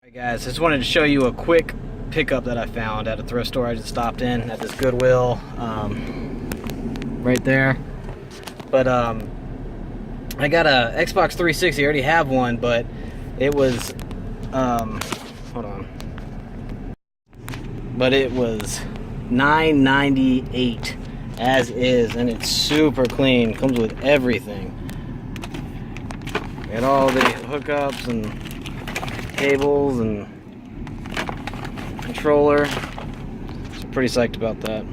Hey guys, just wanted to show you a quick pickup that I found at a thrift store I just stopped in at this Goodwill right there. But I got a Xbox 360. I already have one, but it was hold on. But it was $9.98 as is, and it's super clean. Comes with everything. Got all the hookups and cables and controller. So pretty psyched about that.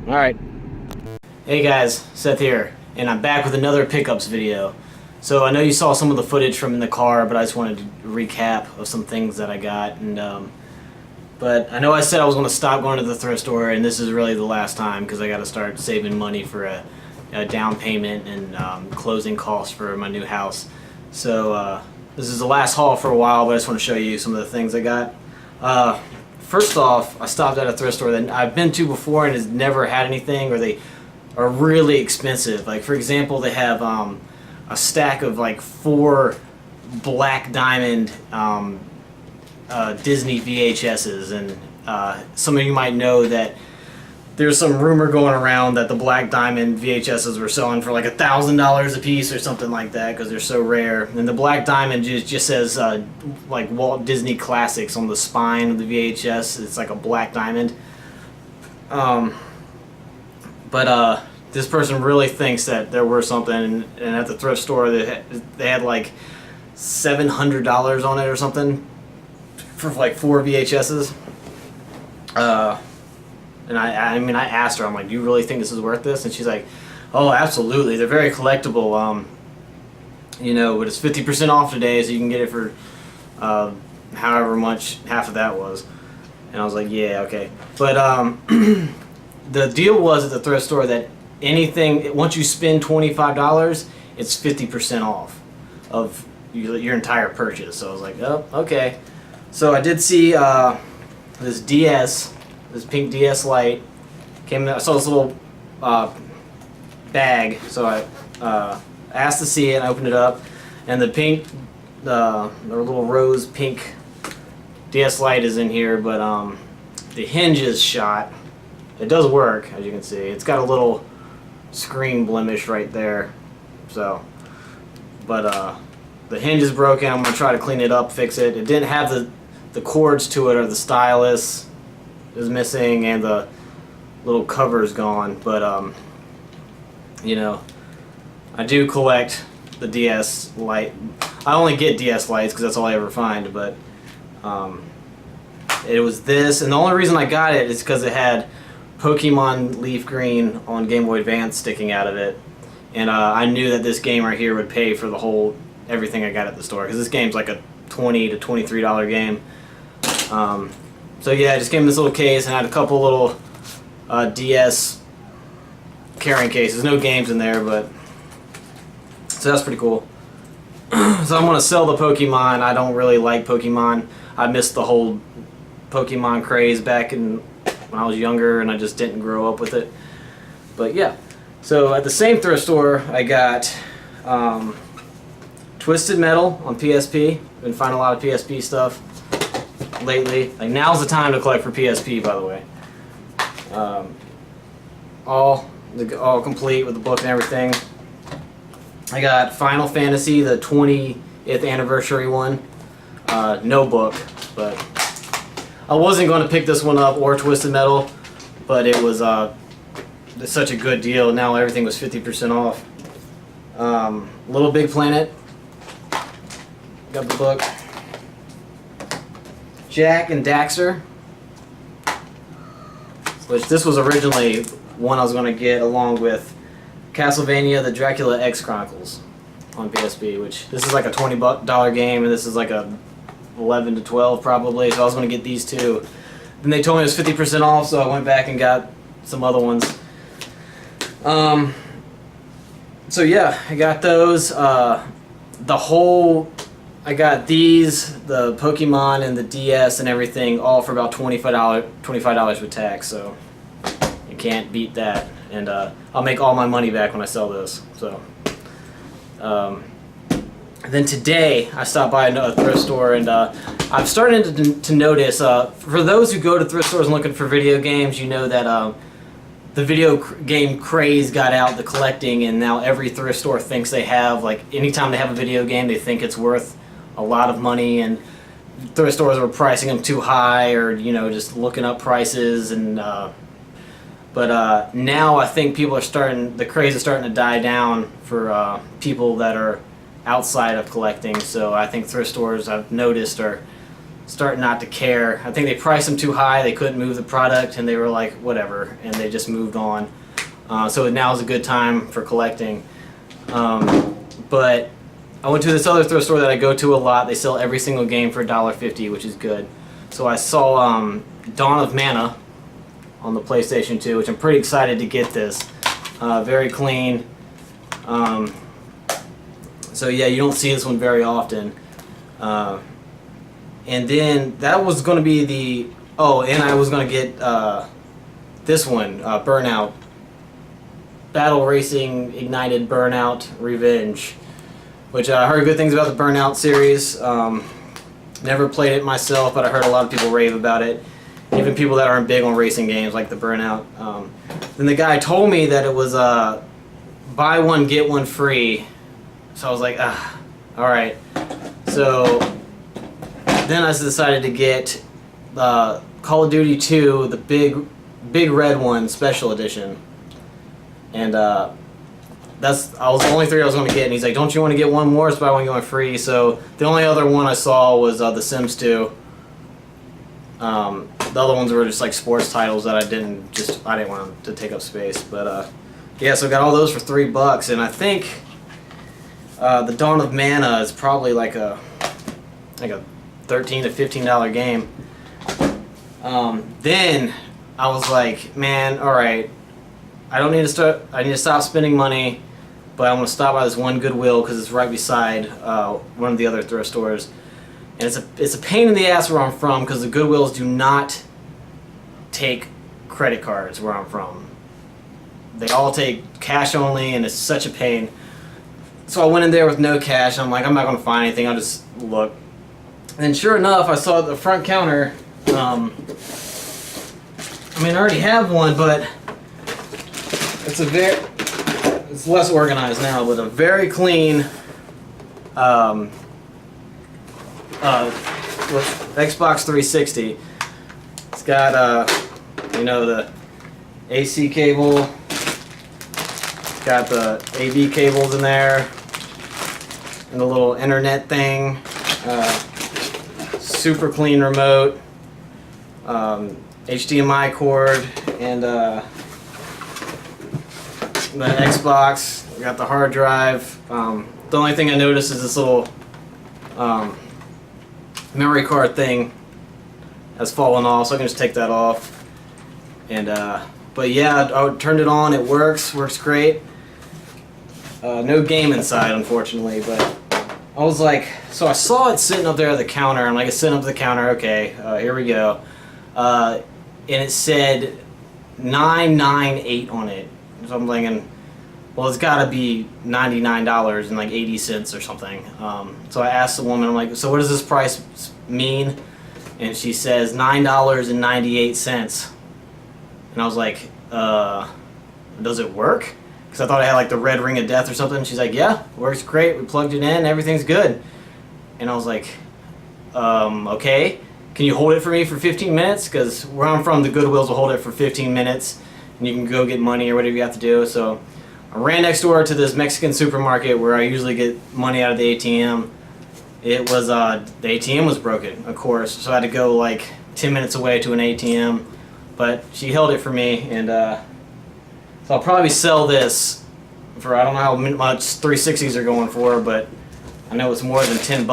Alright. Hey guys, Seth here, and I'm back with another pickups video. So I know you saw some of the footage from in the car, but I just wanted to recap of some things that I got. And but I know I said I was going to stop going to the thrift store, and this is really the last time because I got to start saving money for a down payment and closing costs for my new house. So this is the last haul for a while, but I just want to show you some of the things I got. First off, I stopped at a thrift store that I've been to before and has never had anything, or they are really expensive. Like for example, they have a stack of like 4 black diamond Disney VHSs, and some of you might know that there's some rumor going around that the black diamond VHSs were selling for like $1,000 a piece or something like that because they're so rare. And the black diamond just says like Walt Disney Classics on the spine of the VHS. It's like a black diamond. But this person really thinks that there were something, and at the thrift store they had like $700 on it or something for like 4 VHSs. And I mean, I asked her, I'm like, do you really think this is worth this? And she's like, oh, absolutely. They're very collectible. You know, but it's 50% off today, so you can get it for however much half of that was. And I was like, yeah, okay. But the deal was at the thrift store that anything, once you spend $25, it's 50% off of your entire purchase. So I was like, oh, okay. So I did see this DS. This pink DS Lite came. I saw this little bag, so I asked to see it. And I opened it up, and the pink, the little rose pink DS Lite is in here, but the hinge is shot. It does work, as you can see. It's got a little screen blemish right there, so. But the hinge is broken. I'm gonna try to clean it up, fix it. It didn't have the cords to it or the stylus is missing, and the little cover is gone. But you know, I do collect the DS Lite. I only get DS Lites because that's all I ever find. But it was this, and the only reason I got it is because it had Pokemon Leaf Green on Game Boy Advance sticking out of it, and I knew that this game right here would pay for the whole everything I got at the store, because this game's like a $20 to $23 game. So yeah, I just came in this little case and had a couple little DS carrying cases. No games in there, but so that's pretty cool. So I'm gonna sell the Pokemon. I don't really like Pokemon. I missed the whole Pokemon craze back when I was younger, and I just didn't grow up with it. But yeah, so at the same thrift store, I got Twisted Metal on PSP. Been finding a lot of PSP stuff lately. Like, now's the time to collect for PSP, by the way. All complete with the book and everything. I got Final Fantasy, the 20th anniversary one. No book, but I wasn't going to pick this one up, or Twisted Metal, but it was it's such a good deal. Now everything was 50% off. Little Big Planet. Got the book. Jack and Daxter, which this was originally one I was going to get along with Castlevania, the Dracula X Chronicles on PSP, which this is like a $20 game, and this is like a 11 to 12 probably, so I was going to get these two. Then they told me it was 50% off, so I went back and got some other ones. So yeah, I got those. I got these, the Pokemon and the DS and everything, all for about $25 with tax, so you can't beat that. And I'll make all my money back when I sell this. So then today I stopped by a thrift store, and I've started to notice, for those who go to thrift stores and looking for video games, you know that the video game craze got out, the collecting, and now every thrift store thinks they have, like, anytime they have a video game, they think it's worth a lot of money, and thrift stores were pricing them too high, or, you know, just looking up prices, and but now I think people are the craze is starting to die down for people that are outside of collecting. So I think thrift stores, I've noticed, are starting not to care. I think they priced them too high, they couldn't move the product, and they were like, whatever, and they just moved on. So now is a good time for collecting. But I went to this other thrift store that I go to a lot. They sell every single game for $1.50, which is good. So I saw Dawn of Mana on the PlayStation 2, which I'm pretty excited to get this. Very clean. So yeah, you don't see this one very often. And then that was going to be the... Oh, and I was going to get this one, Burnout. Battle Racing Ignited Burnout Revenge. Which I heard good things about the Burnout series. Never played it myself, but I heard a lot of people rave about it. Even people that aren't big on racing games like the Burnout. Then the guy told me that it was buy one, get one free. So I was like, alright. So then I decided to get Call of Duty 2, the big red one, special edition. And I was the only 3 I was going to get, and he's like, don't you want to get one more? So buy one, get one free. So the only other one I saw was The Sims 2. The other ones were just like sports titles that I didn't want to take up space. But yeah, so I got all those for $3, and I think the Dawn of Mana is probably like a $13 to $15 game. Then I was like, man, all right, I need to stop spending money, but I'm gonna stop by this one Goodwill because it's right beside one of the other thrift stores. And it's a pain in the ass where I'm from because the Goodwills do not take credit cards where I'm from. They all take cash only, and it's such a pain. So I went in there with no cash. I'm like, I'm not going to find anything. I'll just look. And sure enough, I saw the front counter. I mean, I already have one, but it's less organized now, but a very clean Xbox 360. It's got you know, the AC cable. It's got the AV cables in there, and the little internet thing. Super clean remote. HDMI cord, and the Xbox. We got the hard drive. The only thing I noticed is this little memory card thing has fallen off, so I can just take that off. And but yeah, I turned it on. It works great. No game inside, unfortunately, but I was like, so I saw it sitting up there at the counter. I'm like, it's sitting up at the counter. Okay, here we go. And it said $998 on it. So I'm thinking, well, it's got to be $99 and like 80 cents or something. So I asked the woman, I'm like, so what does this price mean? And she says $9.98. And I was like, does it work? Because I thought I had like the red ring of death or something. She's like, yeah, works great. We plugged it in, everything's good. And I was like, okay. Can you hold it for me for 15 minutes? Because where I'm from, the Goodwills will hold it for 15 minutes. And you can go get money or whatever you have to do. So I ran next door to this Mexican supermarket where I usually get money out of the ATM. It was, the ATM was broken, of course. So I had to go like 10 minutes away to an ATM. But she held it for me, and so I'll probably sell this for, I don't know how much 360s are going for, but I know it's more than $10.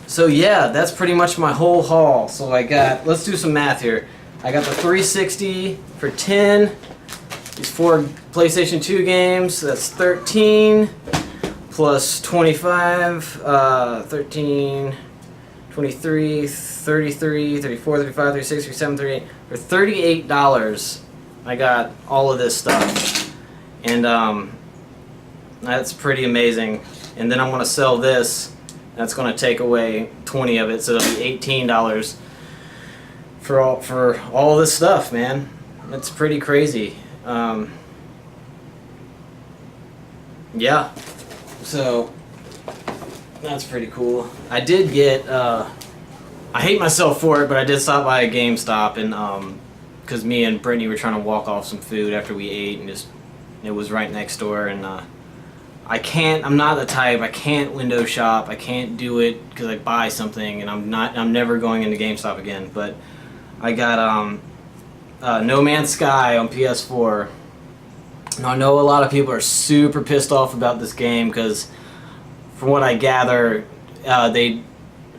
So yeah, that's pretty much my whole haul. So I got, let's do some math here. I got the 360 for 10, these 4 PlayStation 2 games, that's 13, plus 25, 13, 23, 33, 34, 35, 36, 37, 38. For $38, I got all of this stuff. And that's pretty amazing. And then I'm going to sell this That's going to take away 20 of it, so it'll be $18 for all this stuff, man. It's pretty crazy. Yeah, so that's pretty cool. I did get, I hate myself for it, but I did stop by a GameStop, and because me and Brittany were trying to walk off some food after we ate, and it was right next door, and I'm not the type, I can't window shop, I can't do it because I buy something, and I'm never going into GameStop again. But I got No Man's Sky on PS4. Now I know a lot of people are super pissed off about this game because, from what I gather, they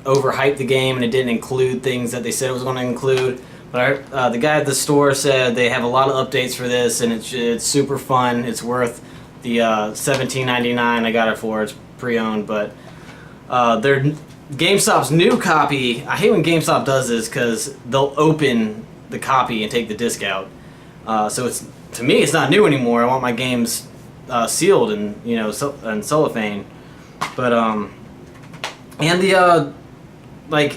overhyped the game and it didn't include things that they said it was going to include. But the guy at the store said they have a lot of updates for this, and it's super fun. It's worth the $17.99 I got it for. It's pre-owned, but their GameStop's new copy. I hate when GameStop does this because they'll open the copy and take the disc out. So to me, it's not new anymore. I want my games sealed and and cellophane. But and the like,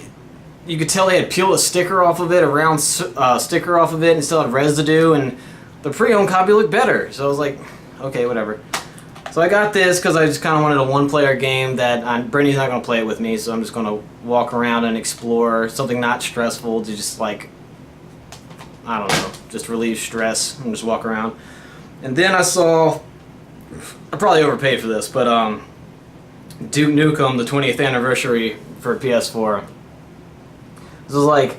you could tell they had peeled a sticker off of it, a round sticker off of it, and still had residue. And the pre-owned copy looked better. So I was like, okay, whatever. So I got this because I just kind of wanted a one-player game that Brittany's not going to play it with me, so I'm just going to walk around and explore something not stressful to just, like, I don't know, just relieve stress and just walk around. And then I probably overpaid for this, but Duke Nukem, the 20th anniversary for PS4. This was like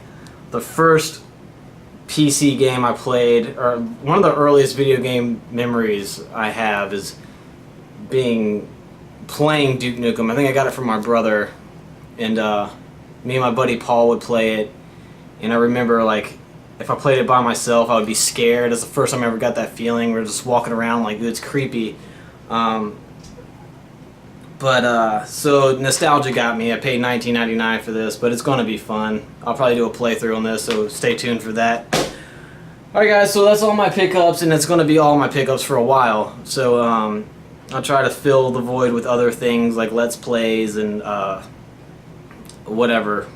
the first PC game I played, or one of the earliest video game memories I have is playing Duke Nukem. I think I got it from my brother, and me and my buddy Paul would play it, and I remember, like, if I played it by myself I would be scared. It's the first time I ever got that feeling. We're just walking around like, it's creepy. So nostalgia got me. I paid $19.99 for this, but it's going to be fun. I'll probably do a playthrough on this, so stay tuned for that. Alright guys, so that's all my pickups, and it's going to be all my pickups for a while. So I'll try to fill the void with other things like Let's Plays and whatever.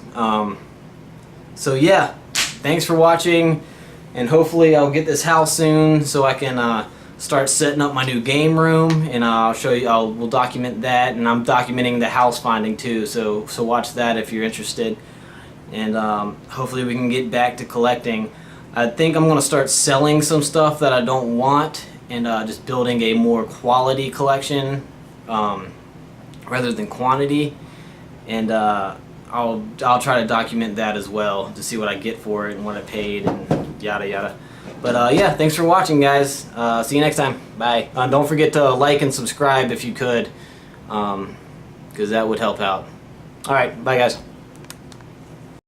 So yeah, thanks for watching, and hopefully I'll get this house soon so I can start setting up my new game room, and I'll show you. We'll document that, and I'm documenting the house finding too. So watch that if you're interested, and hopefully we can get back to collecting. I think I'm gonna start selling some stuff that I don't want, and just building a more quality collection rather than quantity, and I'll try to document that as well to see what I get for it and what I paid and yada yada. But yeah, thanks for watching, guys. See you next time. Bye. Don't forget to like and subscribe if you could, because that would help out. Alright, bye guys.